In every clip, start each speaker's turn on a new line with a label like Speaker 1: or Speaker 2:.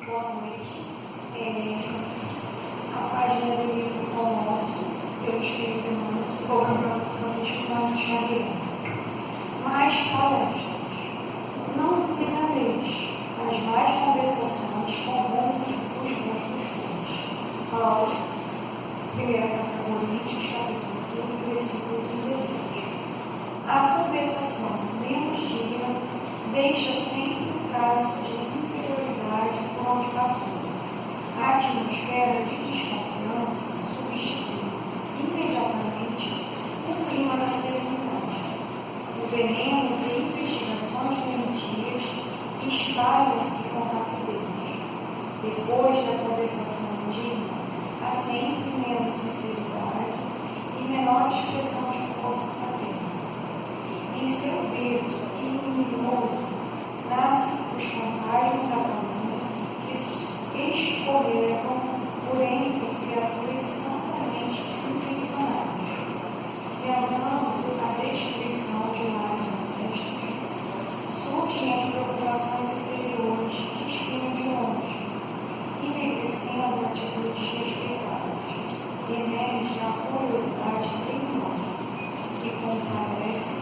Speaker 1: Boa noite. A página do livro Pão Nosso, pelo Espírito Humano, psicólogo Francisco Marcos Xavier. Mais palestras. Não vos enganeis, as más conversações corrompem os bons costumes. Paulo, 1 Coríntios, capítulo 15, versículo 32. A conversação menos digna deixa sempre um traço de inferioridade por onde passou. A atmosfera de desconfiança substitui imediatamente o clima da serenidade. O veneno de investigações doentias espalha-se com rapidez. Depois da conversação digna, há sempre menos sinceridade e menor expressão de força fraterna. Em seu berço iluminoso nascem os fantasmas da calúnia que escorregam por entre criaturas santamente intencionadas, tentando a destruição de lares honestos. Surgem as preocupações interiores que espiam de longe, enegrecendo atitudes respeitáveis. Emerge a curiosidade criminosa, que comparece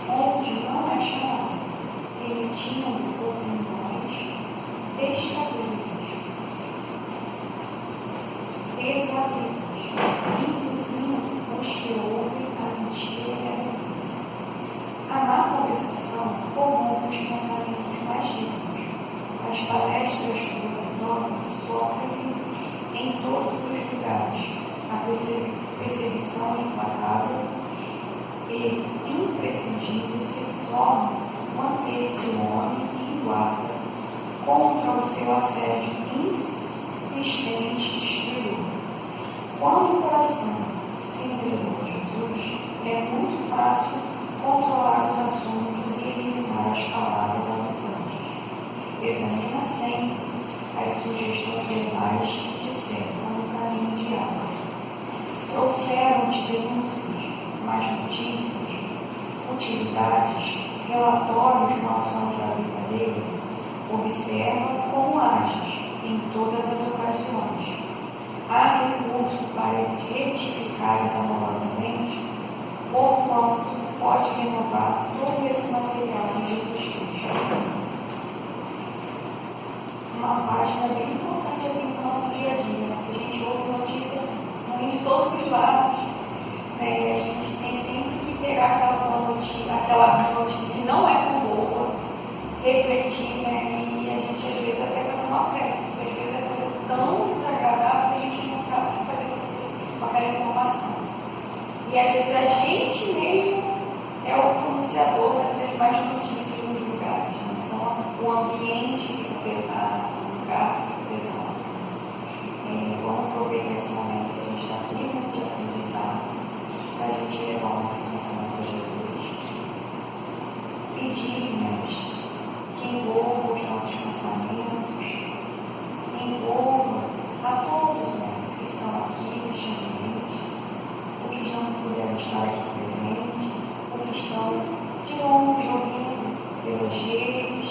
Speaker 1: onde não é chamado, emitindo opiniões descabidas, desavidas, induzindo os que ouvem a mentira e a delícia. A má conversação corrompe os pensamentos mais ricos. As palestras proveitosas sofrem em todos os lugares. A perseguição implacável e imprescindível se torna manter-se o homem em guarda contra o seu assédio insistente e destruidor. Quando o coração se entregou a Jesus, é muito fácil controlar os assuntos e eliminar as palavras alocantes. Examina sempre as sugestões verbais que te cercam no caminho diário. Trouxeram-te denúncias, más notícias, futilidades, relatórios malsãos da vida alheia. Observa como ages em todas as ocasiões. Há recurso para retificares amorosamente, porquanto pode renovar todo esse material em Jesus Cristo. Uma página bem importante assim para o nosso dia a dia, que a gente ouve notícia de todos os lados, né? E a gente tem sempre que pegar aquela notícia que não é tão boa, refletir, né? E a gente às vezes até fazer uma pressa, porque às vezes é coisa tão desagradável que a gente não sabe o que fazer com aquela informação. E às vezes a gente mesmo é o pronunciador dessas más notícias nos lugares, né? Então o ambiente fica pesado, o lugar fica pesado. Vamos aproveitar esse momento que a gente está aqui, né, de aprendizado, para a gente levar o nosso pensamento a Jesus. Pedir, Mestre, que envolva os nossos pensamentos, envolva a todos nós que estão aqui neste ambiente, os que não puderam estar aqui presentes, os que estão de longe ouvindo pelas redes,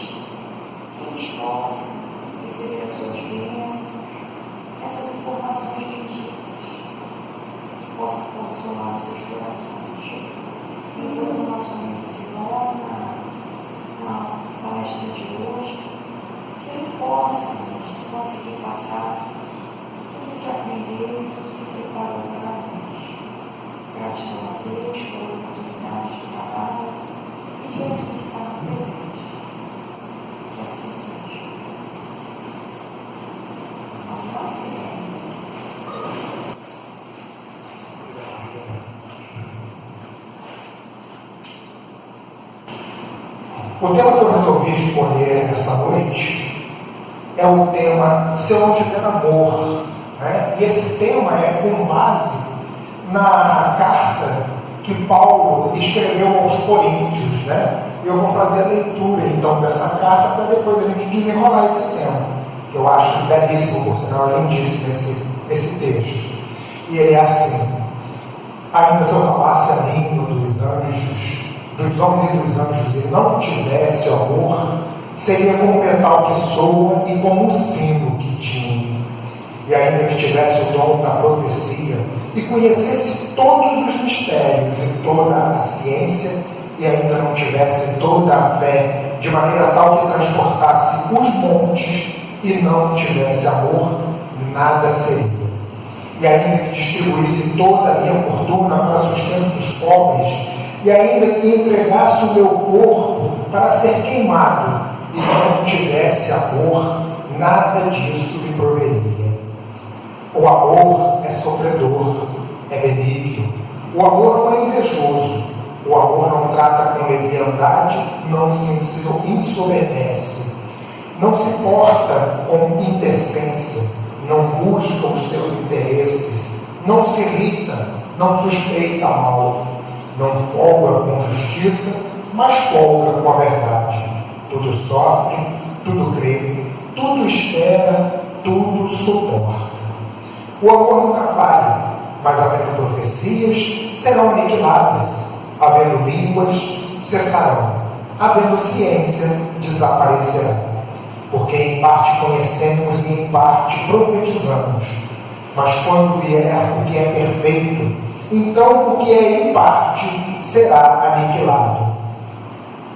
Speaker 1: que eles possam receber as suas bênçãos, essas informações benditas, que possam consolar os seus corações. Enquanto o nosso amigo Simão, na palestra de hoje, que ele possa, Mestre, conseguir passar tudo que aprendeu e tudo que preparou para nós. Gratidão a Deus pela oportunidade de trabalho e de aqui estar presente. Que assim seja.
Speaker 2: O tema que eu resolvi escolher essa noite é o tema Se eu não tiver amor, né? E esse tema é com base na carta que Paulo escreveu aos Coríntios, né? Eu vou fazer a leitura então dessa carta para depois a gente desenrolar esse tema, que eu acho belíssimo, por sinal, lindíssimo esse texto. E ele é assim: ainda se eu falasse a língua dos anjos, dos homens e dos anjos, e não tivesse amor, seria como o metal que soa e como o sino que e ainda que tivesse o dom da profecia, e conhecesse todos os mistérios e toda a ciência, e ainda não tivesse toda a fé, de maneira tal que transportasse os montes, e não tivesse amor, nada seria. E ainda que distribuísse toda a minha fortuna para sustento dos pobres, e ainda que entregasse o meu corpo para ser queimado, e não tivesse amor, nada disso me proveria. O amor é sofredor, é benigno. O amor não é invejoso. O amor não trata com leviandade, não se ensoberbece. Não se porta com indecência, não busca os seus interesses, não se irrita, não suspeita mal, não folga com justiça, mas folga com a verdade. Tudo sofre, tudo crê, tudo espera, tudo suporta. O amor nunca falha, mas havendo profecias, serão aniquiladas, havendo línguas, cessarão, havendo ciência, desaparecerá. Porque em parte conhecemos e em parte profetizamos. Mas quando vier o que é perfeito, então o que é em parte será aniquilado.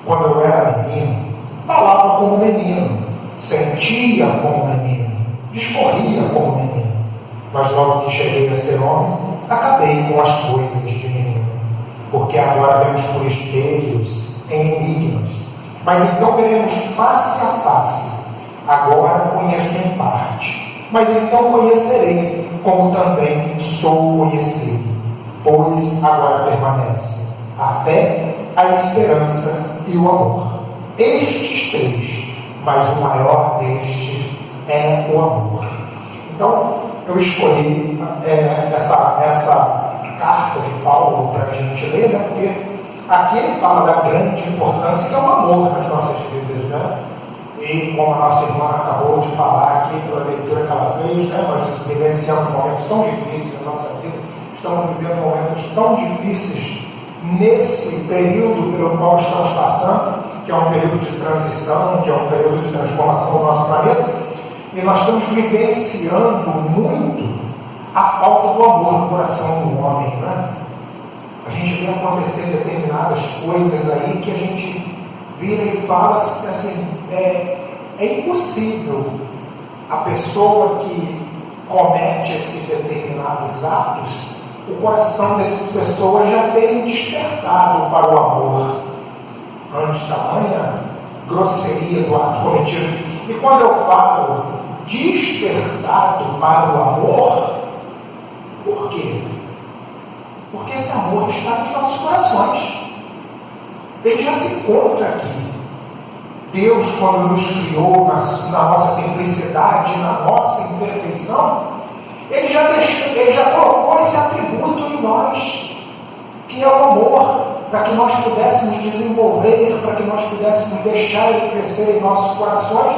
Speaker 2: Quando eu era menino, falava como menino, sentia como menino, discorria como menino. Mas logo que cheguei a ser homem, acabei com as coisas de menino. Porque agora vemos por espelhos, em enigmas. Mas então veremos face a face. Agora conheço em parte, mas então conhecerei, como também sou conhecido. Pois agora permanece a fé, a esperança e o amor. Estes três, mas o maior destes é o amor. Então, eu escolhi essa carta de Paulo para a gente ler, né? Porque aqui ele fala da grande importância que é o amor nas nossas vidas, né? E como a nossa irmã acabou de falar aqui pela leitura que ela fez, né? Nós vivenciamos momentos tão difíceis na nossa vida, estamos vivendo momentos tão difíceis nesse período pelo qual estamos passando, que é um período de transição, que é um período de transformação do nosso planeta, e nós estamos vivenciando muito a falta do amor no coração do homem, né? A gente vê acontecer determinadas coisas aí que a gente vira e fala assim, é impossível a pessoa que comete esses determinados atos, o coração dessas pessoas já terem despertado para o amor, antes tamanha grosseria do ato cometido. E quando eu falo despertado para o amor, por quê? Porque esse amor está nos nossos corações. Ele já se encontra aqui. Deus, quando nos criou na nossa simplicidade, na nossa imperfeição, Ele já colocou esse atributo em nós, que é o amor, para que nós pudéssemos desenvolver, para que nós pudéssemos deixar Ele crescer em nossos corações,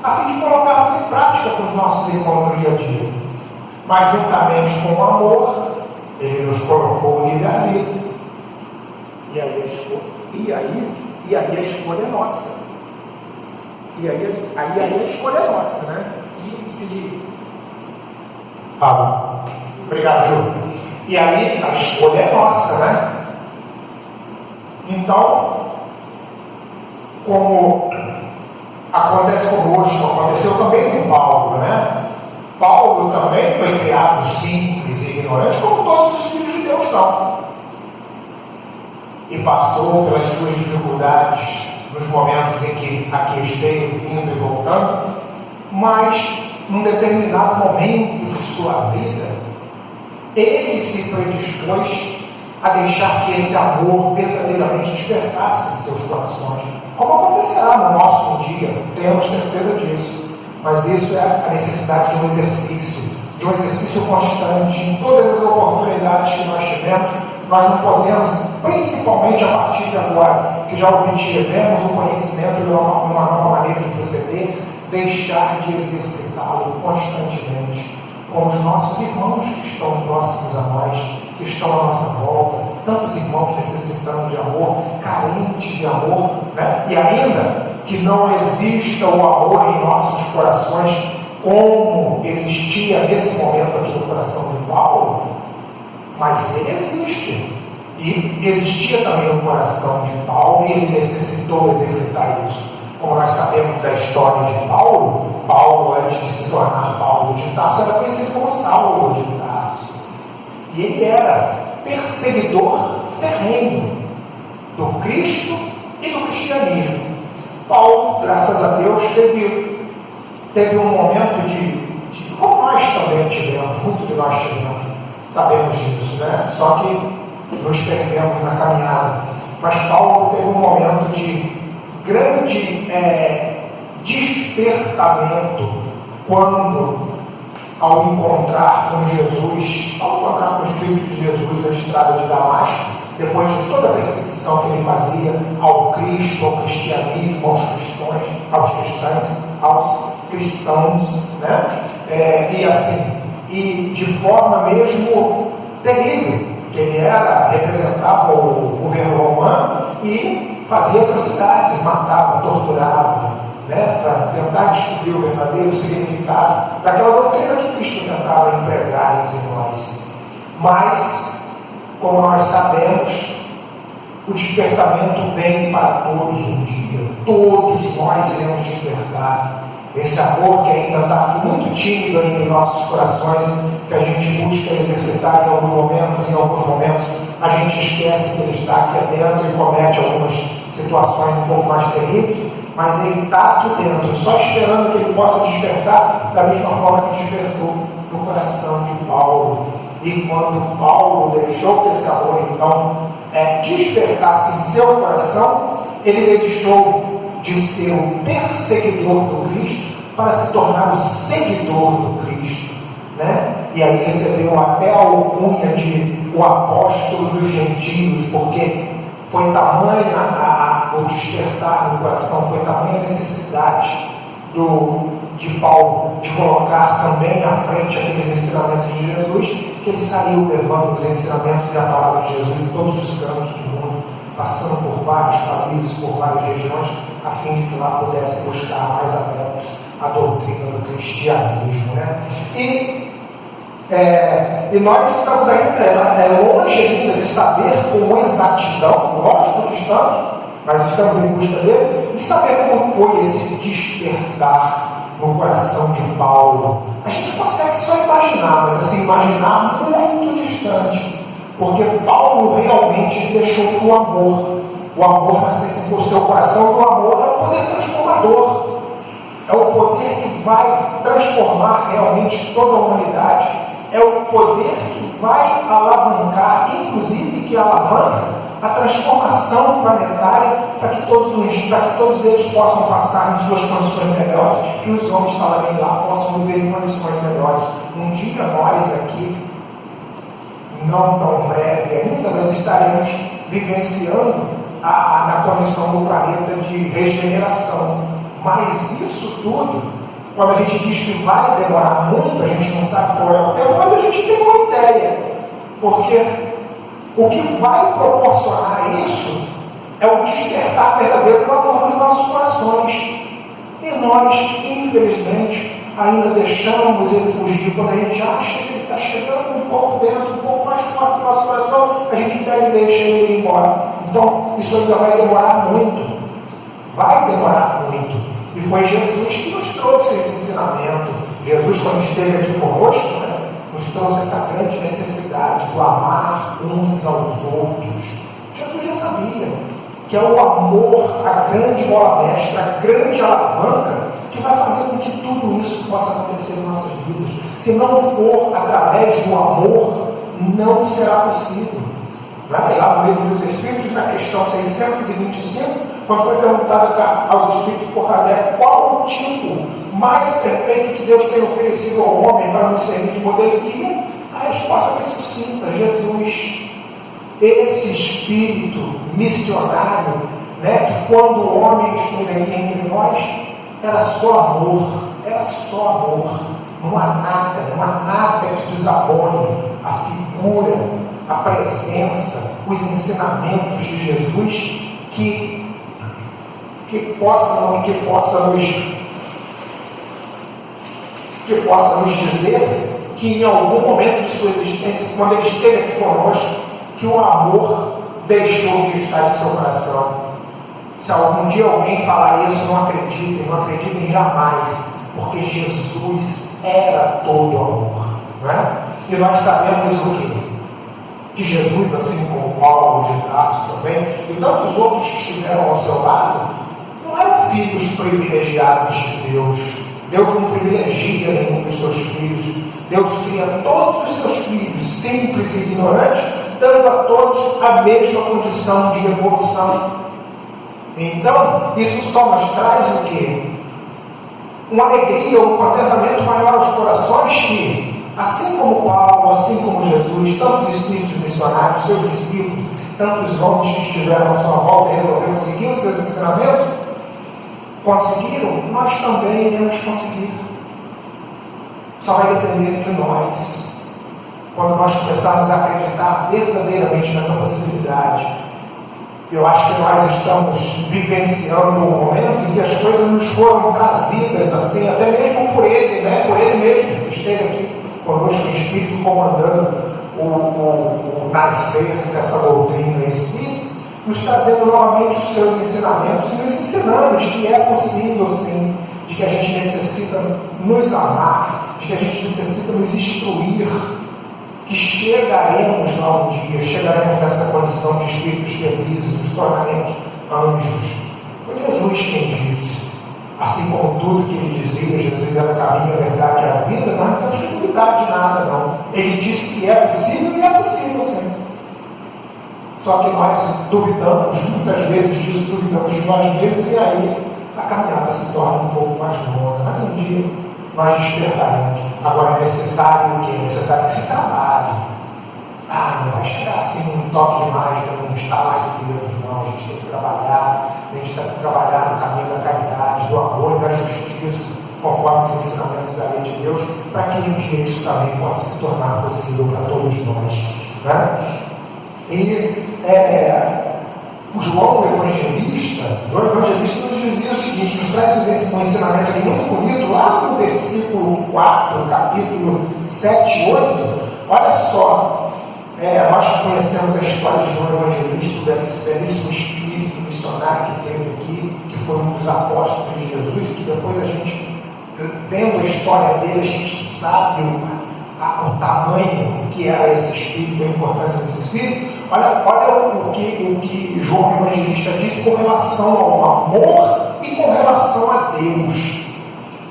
Speaker 2: a fim de colocarmos em prática com os nossos irmãos no dia a dia. Mas juntamente com o amor, Ele nos colocou o livre-arbítrio. E aí a escolha é nossa. E aí a escolha é nossa, né? E se... Obrigado, Ju. E aí a escolha é nossa, né? Então, como acontece conosco, aconteceu também com Paulo, né? Paulo também foi criado simples e ignorante, como todos os filhos de Deus são. E passou pelas suas dificuldades nos momentos em que aqui esteve, indo e voltando, mas num determinado momento de sua vida, ele se predispôs a deixar que esse amor verdadeiramente despertasse em seus corações, como acontecerá no nosso um dia, temos certeza disso. Mas isso é a necessidade de um exercício constante. Em todas as oportunidades que nós tivemos, nós não podemos, principalmente a partir de agora, que já obtivemos o conhecimento de uma nova maneira de proceder, deixar de exercitá-lo constantemente com os nossos irmãos que estão próximos a nós, que estão à nossa volta, tantos irmãos necessitando de amor, carentes de amor, né? E ainda que não exista o amor em nossos corações, como existia nesse momento aqui no coração de Paulo, mas ele existe. E existia também no coração de Paulo, e ele necessitou exercitar isso. Como nós sabemos da história de Paulo, Paulo, antes de se tornar Paulo de Tarso, era conhecido como Saulo de Tarso. E ele era perseguidor ferrenho do Cristo e do cristianismo. Paulo, graças a Deus, teve um momento de como nós também tivemos, muitos de nós tivemos, sabemos disso, né? Só que nos perdemos na caminhada. Mas Paulo teve um momento de grande despertamento quando, ao encontrar com Jesus, ao encontrar com o Espírito de Jesus na estrada de Damasco, depois de toda a perseguição que ele fazia ao Cristo, ao cristianismo, aos cristãos, né? E de forma mesmo terrível, que ele representava o governo romano e fazia atrocidades, matava, torturava, né? Para tentar descobrir o verdadeiro significado daquela doutrina que Cristo tentava empregar entre nós. Mas, como nós sabemos, o despertamento vem para todos um dia. Todos nós iremos despertar. Esse amor que ainda está muito tímido ainda em nossos corações, que a gente busca exercitar em alguns momentos a gente esquece que ele está aqui dentro e comete algumas situações um pouco mais terríveis, mas ele está aqui dentro, só esperando que ele possa despertar da mesma forma que despertou no coração de Paulo. E quando Paulo deixou que esse amor então despertasse em seu coração, ele deixou de ser o perseguidor do Cristo para se tornar o seguidor do Cristo, né? E aí recebeu até a alcunha de o apóstolo dos gentios, porque foi tamanha o despertar no coração, foi tamanha a necessidade de Paulo de colocar também à frente aqueles ensinamentos de Jesus, que ele saiu levando os ensinamentos e a palavra de Jesus em todos os cantos do mundo, passando por vários países, por várias regiões, a fim de que lá pudesse buscar mais adeptos a doutrina do cristianismo, né? E nós estamos ainda longe ainda de saber com exatidão, lógico que estamos, mas estamos em busca dele, de saber como foi esse despertar no coração de Paulo. A gente consegue só imaginar, mas assim, imaginar muito distante, porque Paulo realmente deixou que o amor nascesse no seu coração, e o amor é o poder transformador, é o poder que vai transformar realmente toda a humanidade, é o poder que vai alavancar, inclusive que alavanca a transformação planetária para que todos eles possam passar em suas condições melhores e os homens também lá possam viver em condições melhores. Um dia nós aqui, não tão breve ainda, nós estaremos vivenciando na condição do planeta de regeneração. Mas isso tudo, quando a gente diz que vai demorar muito, a gente não sabe qual é o tempo, mas a gente tem uma ideia, porque o que vai proporcionar isso é o despertar verdadeiro do amor nos nossos corações. E nós, infelizmente, ainda deixamos ele fugir. Quando a gente acha que ele está chegando um pouco dentro, um pouco mais forte do nosso coração, a gente pega e deixa ele ir embora. Então, isso ainda vai demorar muito. Vai demorar muito. E foi Jesus que nos trouxe esse ensinamento. Jesus, quando esteve aqui conosco, nos trouxe essa grande necessidade do amar uns aos outros. Jesus já sabia que é o amor, a grande bola mestra, a grande alavanca que vai fazer com que tudo isso possa acontecer em nossas vidas. Se não for através do amor, não será possível. Lá no Livro dos Espíritos, na questão 625, quando foi perguntado aos Espíritos por Kardec qual o tipo mais perfeito que Deus tem oferecido ao homem para nos servir de modelo e guia, a resposta foi sucinta: Jesus. Esse espírito missionário, que quando o homem esteve aqui entre nós, era só amor, não há nada que desabone a figura, a presença, os ensinamentos de Jesus que possa nos que possa nos dizer que em algum momento de sua existência, quando ele esteve aqui conosco, que o amor deixou de estar em seu coração. Se algum dia alguém falar isso, não acreditem jamais, porque Jesus era todo amor, não é? E nós sabemos o quê? Que Jesus, assim como Paulo de Tarso também, e tantos outros que estiveram ao seu lado, não eram filhos privilegiados de Deus. Deus não privilegia nenhum dos seus filhos. Deus cria todos os seus filhos, simples e ignorantes, dando a todos a mesma condição de evolução. Então, isso só nos traz o quê? Uma alegria, um contentamento maior aos corações que, assim como Paulo, assim como Jesus, tantos espíritos missionários, seus discípulos, tantos homens que estiveram à sua volta e resolveram seguir os seus ensinamentos, conseguiram, nós também iremos conseguir. Só vai depender de nós. Quando nós começarmos a acreditar verdadeiramente nessa possibilidade, eu acho que nós estamos vivenciando um momento em que as coisas nos foram trazidas assim, até mesmo por ele, né? Por ele mesmo, que esteve aqui conosco em espírito, comandando o nascer dessa doutrina em espírito, nos trazendo novamente os seus ensinamentos e nos ensinando de que é possível sim, de que a gente necessita nos amar, de que a gente necessita nos instruir, que chegaremos lá um dia, chegaremos nessa condição de espíritos felizes, nos tornaremos anjos. Foi Jesus quem disse, assim como tudo que ele dizia, Jesus era o caminho, a verdade e a vida, nós não temos que duvidar de nada, não. Ele disse que é possível e é possível sim. Só que nós duvidamos, muitas vezes disso, duvidamos de nós mesmos, e aí a caminhada se torna um pouco mais longa. Mas um dia nós despertaremos. Agora é necessário o quê? É necessário que se trabalhe. Não vai chegar assim num toque de mágica, num estalar de Deus, não. A gente tem que trabalhar, a gente tem que trabalhar no caminho da caridade, do amor e da justiça, conforme os ensinamentos da lei de Deus, para que um dia isso também possa se tornar possível para todos nós, né? E o João Evangelista nos dizia o seguinte, nos traz um ensinamento ali muito bonito, lá no versículo 4, capítulo 7 e 8, olha só, nós conhecemos a história de João Evangelista, o belíssimo espírito missionário que teve aqui, que foi um dos apóstolos de Jesus, e que depois a gente, vendo a história dele, a gente sabe o tamanho que era esse espírito, a importância desse espírito. Olha o que João Evangelista disse com relação ao amor e com relação a Deus.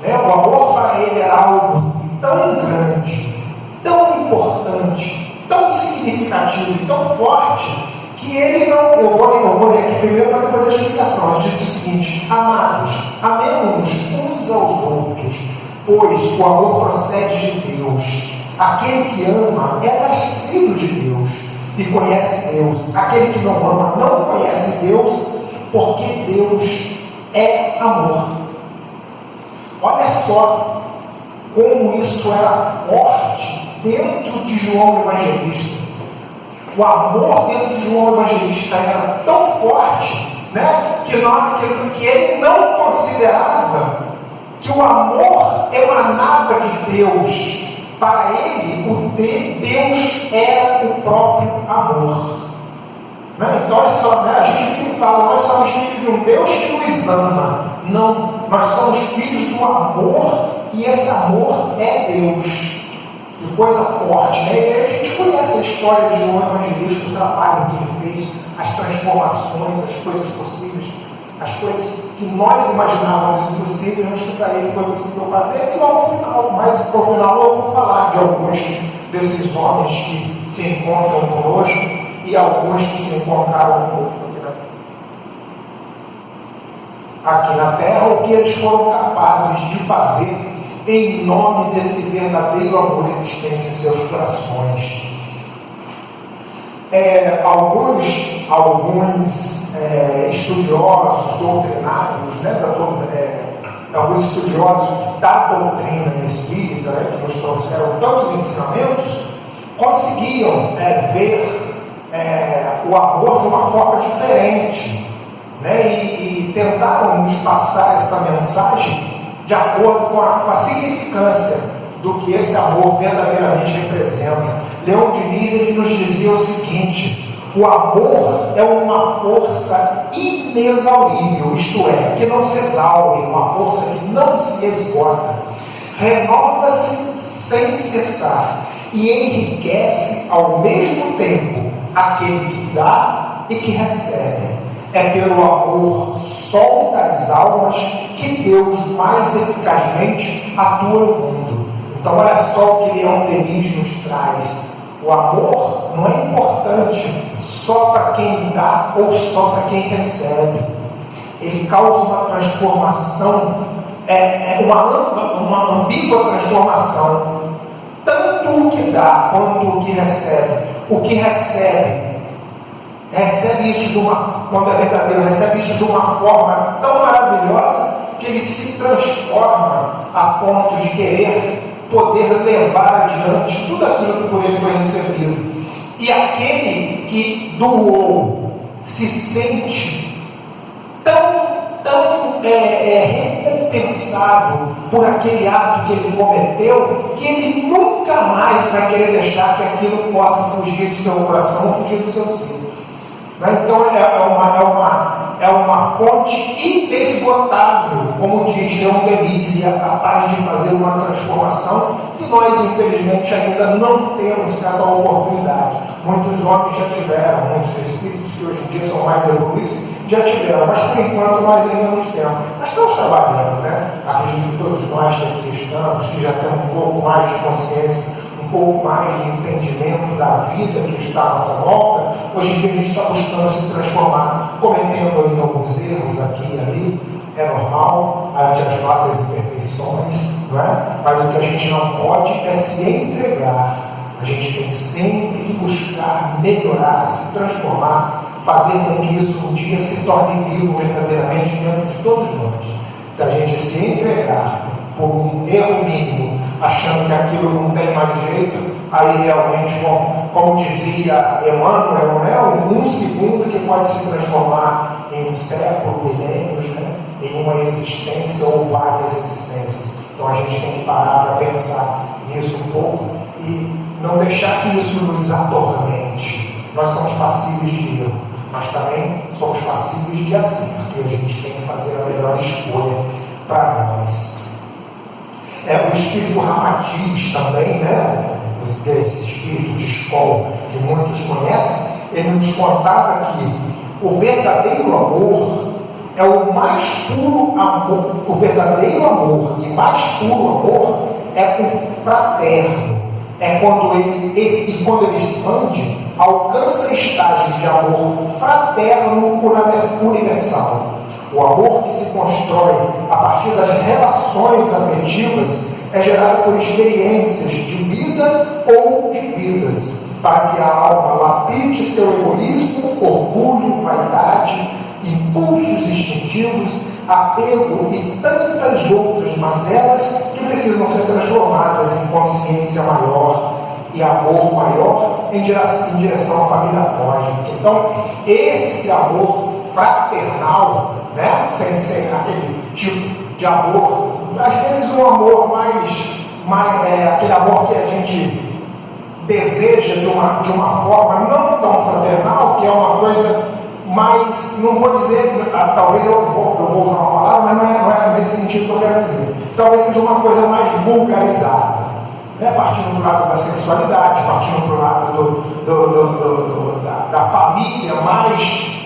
Speaker 2: O amor para ele era algo tão grande, tão importante, tão significativo e tão forte, que ele não... Eu vou ler aqui primeiro para depois a explicação. Ele disse o seguinte: amados, amemos-nos uns aos outros, pois o amor procede de Deus. Aquele que ama é nascido de Deus e conhece Deus. Aquele que não ama não conhece Deus, porque Deus é amor. Olha só como isso era forte dentro de João Evangelista. O amor dentro de João Evangelista era tão forte, né, que ele não considerava que o amor emanava de Deus. Para ele, Deus era o próprio amor. Então, olha só, a gente fala, nós somos filhos de um Deus que nos ama. Não, nós somos filhos do amor, e esse amor é Deus. Que coisa forte, né? E aí a gente conhece a história de João Evangelista, o trabalho que ele fez, as transformações, as coisas possíveis, as coisas que nós imaginávamos impossíveis, mas que para ele foi possível fazer, e logo no final, mais para o final, eu vou falar de alguns desses homens que se encontram conosco e alguns que se encontraram conosco aqui na Terra, o que eles foram capazes de fazer em nome desse verdadeiro amor existente em seus corações. Alguns estudiosos doutrinários, alguns estudiosos da doutrina espírita, que nos trouxeram tantos ensinamentos, conseguiam ver o amor de uma forma diferente, e tentaram nos passar essa mensagem de acordo com a significância do que esse amor verdadeiramente representa. Leon Diniz, ele nos dizia o seguinte: o amor é uma força inexaurível, isto é, que não se exaure, uma força que não se esgota, renova-se sem cessar e enriquece ao mesmo tempo aquele que dá e que recebe. É pelo amor, sol das almas, que Deus mais eficazmente atua no mundo. Então olha só o que Leon Denis nos traz. O amor não é importante só para quem dá ou só para quem recebe. Ele causa uma transformação, uma ambígua transformação. Tanto o que dá quanto o que recebe. O que recebe isso quando é verdadeiro, recebe isso de uma forma tão maravilhosa que ele se transforma a ponto de querer poder levar adiante tudo aquilo que por ele foi recebido. E aquele que doou se sente tão recompensado por aquele ato que ele cometeu, que ele nunca mais vai querer deixar que aquilo possa fugir do seu coração, fugir do seu ser. Então é uma fonte inesgotável, como diz Leon Denis, e é capaz de fazer uma transformação que nós, infelizmente, ainda não temos essa oportunidade. Muitos homens já tiveram, muitos espíritos que hoje em dia são mais evoluídos, já tiveram, mas por enquanto nós ainda não temos. Mas estamos trabalhando, né? Acredito que todos nós que aqui estamos, que já temos um pouco mais de consciência, um pouco mais de entendimento da vida que está à nossa volta. Hoje em dia a gente está buscando se transformar, cometendo ainda alguns erros aqui e ali, é normal, ante as nossas imperfeições, não é? Mas o que a gente não pode é se entregar. A gente tem sempre que buscar melhorar, se transformar, fazer com que isso um dia se torne vivo verdadeiramente dentro de todos nós. Se a gente se entregar por um erro mínimo, achando que aquilo não tem mais jeito, aí realmente, como dizia Emmanuel, né, um segundo que pode se transformar em um século, milênios, né, em uma existência ou várias existências. Então a gente tem que parar para pensar nisso um pouco e não deixar que isso nos atormente. Nós somos passíveis de erro, mas também somos passíveis de acerto, e a gente tem que fazer a melhor escolha para nós. O espírito Ramatiz também, né? Esse espírito de escola que muitos conhecem, ele nos contava que o verdadeiro amor é o mais puro amor. O verdadeiro amor e mais puro amor é o fraterno. É quando ele expande, alcança estágios de amor fraterno universal. O amor que se constrói a partir das relações afetivas é gerado por experiências de vida ou de vidas, para que a alma lapide seu egoísmo, orgulho, vaidade, impulsos instintivos, apego e tantas outras mazelas que precisam ser transformadas em consciência maior e amor maior em direção à família cósmica. Então, esse amor fraternal, né? Sem ser aquele tipo de amor, às vezes um amor mais aquele amor que a gente deseja de uma forma não tão fraternal, que é uma coisa mais, não vou dizer, talvez eu vou usar uma palavra, mas não é nesse sentido que eu quero dizer. Talvez seja uma coisa mais vulgarizada, né? Partindo do lado da sexualidade, partindo do lado da família, mais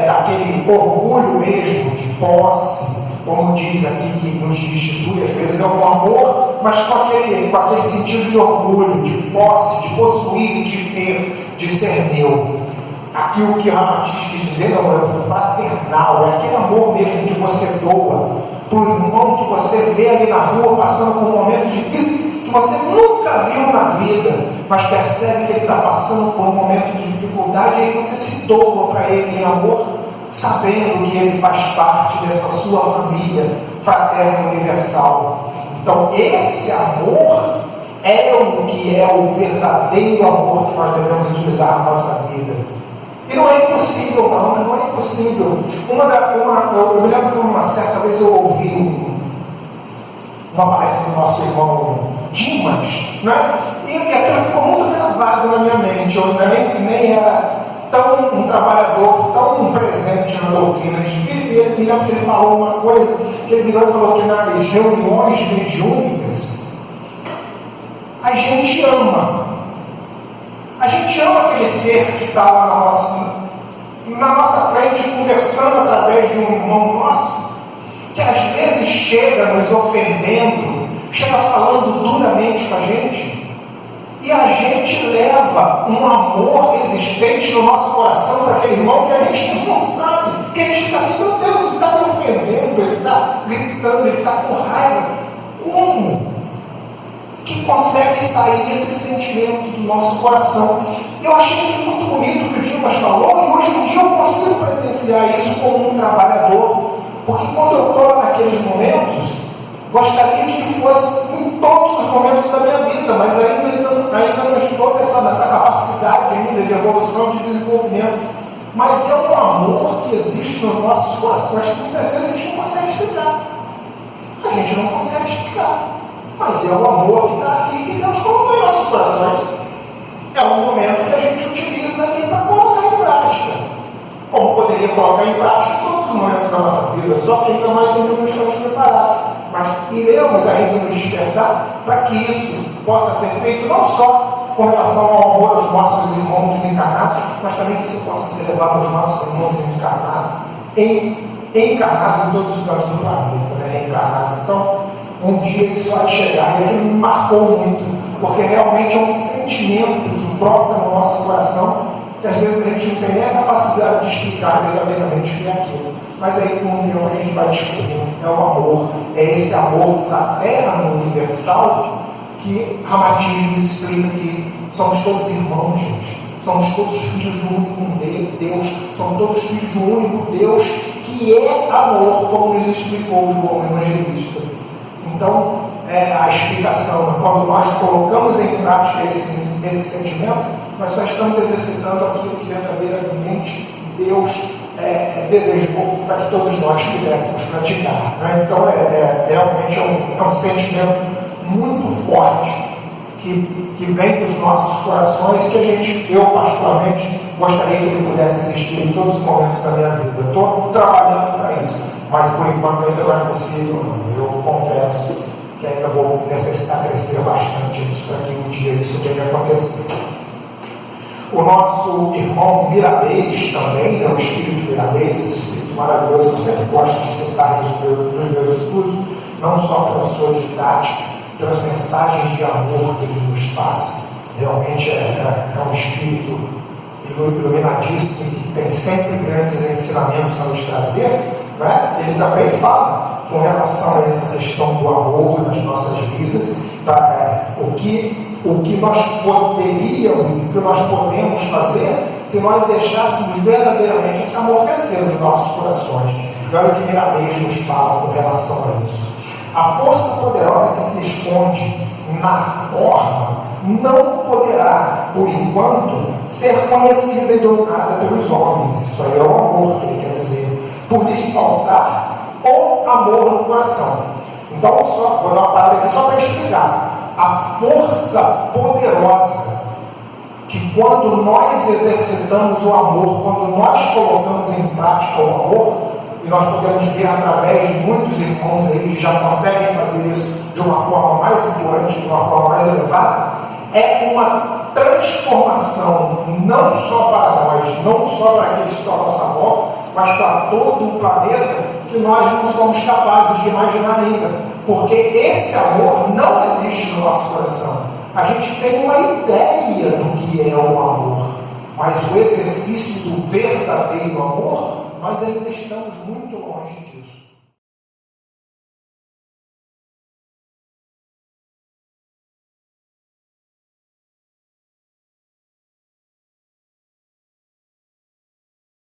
Speaker 2: daquele orgulho mesmo de posse, como diz aqui, que nos institui, às vezes é um amor, mas com aquele sentido de orgulho, de posse, de possuir, de ter, de ser meu. Aqui o que Ramatiz quis dizer não é o fraternal, é aquele amor mesmo que você doa para o irmão que você vê ali na rua passando por um momento difícil, que você nunca viu na vida, mas percebe que ele está passando por um momento de dificuldade, e aí você se doa para ele em amor, sabendo que ele faz parte dessa sua família fraterna universal. Então esse amor é o que é o verdadeiro amor que nós devemos utilizar na nossa vida. E não é impossível, não é impossível. Eu me lembro que uma certa vez eu ouvi uma palestra do nosso irmão Dimas, né? E aquilo ficou muito gravado na minha mente. Eu nem era tão um trabalhador, tão presente na doutrina espírita. Me lembro que ele falou uma coisa, que ele virou e falou que nas reuniões mediúnicas a gente ama. A gente ama aquele ser que está lá na nossa frente, conversando através de um irmão nosso, que às vezes chega nos ofendendo, chega falando duramente com a gente, e a gente leva um amor existente no nosso coração para aquele irmão que a gente não sabe, que a gente fica assim, meu Deus, ele está me ofendendo, ele está gritando, ele está com raiva. Como que consegue sair esse sentimento do nosso coração? Eu achei muito bonito o que o Dimas falou, e hoje em dia eu consigo presenciar isso como um trabalhador, porque quando eu estou naqueles momentos, gostaria de que fosse em todos os momentos da minha vida, mas ainda não estou nessa capacidade ainda de evolução, de desenvolvimento. Mas é um amor que existe nos nossos corações que muitas vezes a gente não consegue explicar. A gente não consegue explicar. Mas é o amor que está aqui, que Deus colocou em nossos corações. É um momento que a gente utiliza aqui para colocar em prática. Como poderia colocar em prática em todos os momentos da nossa vida, só que ainda nós ainda não estamos preparados. Mas iremos ainda nos despertar para que isso possa ser feito não só com relação ao amor aos nossos irmãos desencarnados, mas também que isso possa ser levado aos nossos irmãos encarnados em todos os cantos do planeta, né? Encarnados. Então, um dia isso vai chegar, e aquilo me marcou muito, porque realmente é um sentimento que brota no nosso coração, que às vezes a gente não tem nem a capacidade de explicar verdadeiramente o que é aquilo. Mas aí com o tempo a gente vai descobrindo, é o amor, é esse amor fraterno universal que Ramatiz explica que somos todos irmãos, gente. Somos todos filhos do único Deus, somos todos filhos do único Deus que é amor, como nos explicou o João Evangelista. Então, a explicação, quando nós colocamos em prática esse sentimento, nós só estamos exercitando aquilo que verdadeiramente Deus desejou para que todos nós pudéssemos praticar. Né? Então, realmente um sentimento muito forte que vem dos nossos corações, que eu particularmente gostaria que ele pudesse existir em todos os momentos da minha vida. Eu estou trabalhando para isso, mas por enquanto ainda não é possível. Eu confesso que ainda vou necessitar crescer bastante nisso para que um dia isso venha acontecer. O nosso irmão Mirabês também, o espírito Mirabês, esse espírito maravilhoso que eu sempre gosto de citar nos meus estudos, não só pela sua didática, pelas mensagens de amor que ele nos passa. Realmente é um espírito iluminadíssimo e que tem sempre grandes ensinamentos a nos trazer. Né? Ele também fala com relação a essa questão do amor nas nossas vidas, o que nós poderíamos e o que nós podemos fazer se nós deixássemos verdadeiramente esse amor crescer nos nossos corações. E olha o que Mirabês nos fala com relação a isso. A força poderosa que se esconde na forma não poderá, por enquanto, ser conhecida e dominada pelos homens. Isso aí é o amor que ele quer dizer. Por lhes faltar o amor no coração. Então, vou dar uma parada aqui só para explicar. A força poderosa que quando nós exercitamos o amor, quando nós colocamos em prática o amor, e nós podemos ver através de muitos irmãos aí que já conseguem fazer isso de uma forma mais influente, de uma forma mais elevada, é uma transformação não só para nós, não só para aqueles que estão à nossa volta, mas para todo o planeta, que nós não somos capazes de imaginar ainda, porque esse amor não existe no nosso coração. A gente tem uma ideia do que é o amor, mas o exercício do verdadeiro amor, nós ainda estamos muito longe disso.